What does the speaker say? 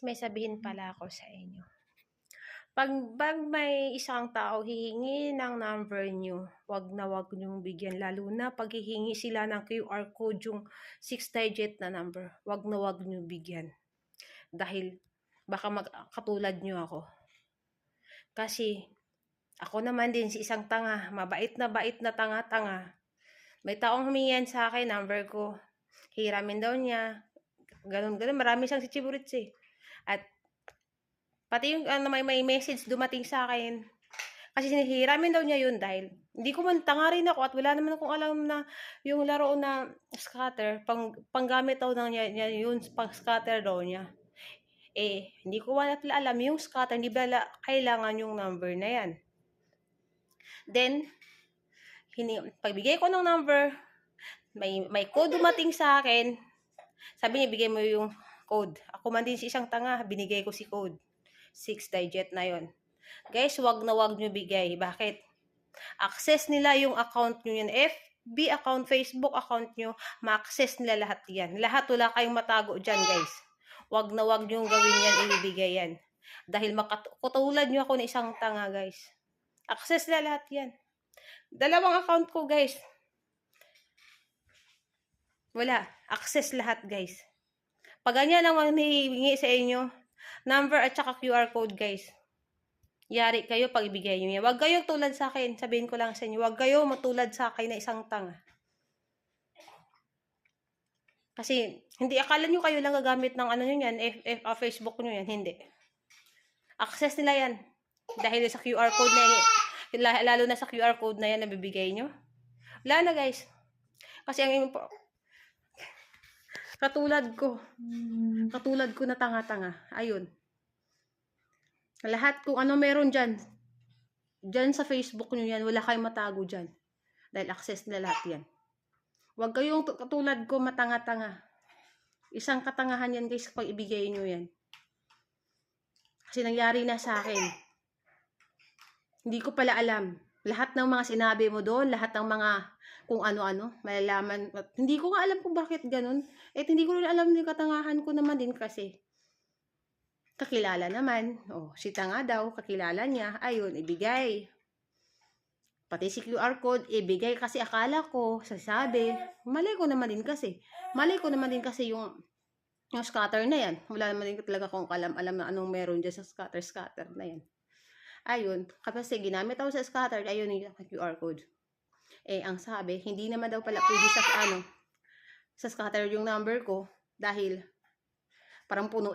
May sabihin pala ako sa inyo. Pag may isang tao hihingi ng number nyo, wag na wag nyong bigyan. Lalo na pag hihingi sila ng QR code, yung 6-digit na number. Wag na wag nyo bigyan. Dahil baka katulad nyo ako. Kasi ako naman din si isang tanga, mabait na tanga-tanga. May taong humingi sa akin, number ko. Hiramin daw niya. Ganun. Marami siyang sichiburits eh. At pati yung may message dumating sa akin. Kasi sinihiramin daw niya yun dahil hindi ko man, tanga rin ako at wala naman akong alam na yung laro na scatter, panggamit daw niya yun, pang scatter daw niya. Hindi ko wala alam yung scatter, hindi ba kailangan yung number na yan. Then, pagbigay ko ng number, may code dumating sa akin. Sabi niya, bigay mo yung code. Ako man din si isang tanga, binigay ko si code. 6-digit na yon. Guys, wag na wag nyo bigay. Bakit? Access nila yung account nyo yan. FB account, Facebook account nyo, ma-access nila lahat yan. Lahat, wala kayong matago dyan, guys. Wag na wag nyo gawin yan, ibibigay yan. Dahil katulad nyo ako na isang tanga, guys. Access nila lahat yan. 2 account ko, guys. Wala. Access lahat, guys. Pag ganyan naman hihingi sa inyo, number at saka QR code, guys. Yari kayo pag ibigay nyo yan. Huwag kayong tulad sa akin. Sabihin ko lang sa inyo, huwag kayo matulad sa akin na isang tanga. Kasi, hindi akala nyo kayo lang gagamit ng ano nyo yan, Facebook nyo yan. Hindi. Access nila yan. Dahil sa QR code na yan, lalo na sa QR code na yan na bibigay nyo. Wala na, guys. Kasi ang katulad ko na tanga-tanga. Ayun. Lahat kung ano meron dyan sa Facebook nyo yan, wala kayong matago dyan. Dahil access nila lahat yan. Huwag kayong katulad ko matanga-tanga. Isang katangahan yan, guys, pag ibigay nyo yan. Kasi nangyari na sa akin. Hindi ko pala alam. Lahat ng mga sinabi mo doon, lahat ng mga kung ano-ano, malalaman. Hindi ko nga alam kung bakit ganun. Hindi ko rin alam yung katangahan ko naman din kasi. Kakilala naman. Si tanga daw, kakilala niya. Ayun, ibigay. Pati si QR code, ibigay kasi akala ko, sasabi. Mali ko naman din kasi yung scatter na yan. Wala naman din talaga akong alam na anong meron dyan sa scatter na yan. Ayun, kasi ginamit ako sa scatter, ayun yung QR code. Ang sabi, hindi naman daw pala pwede sa scatter yung number ko dahil parang puno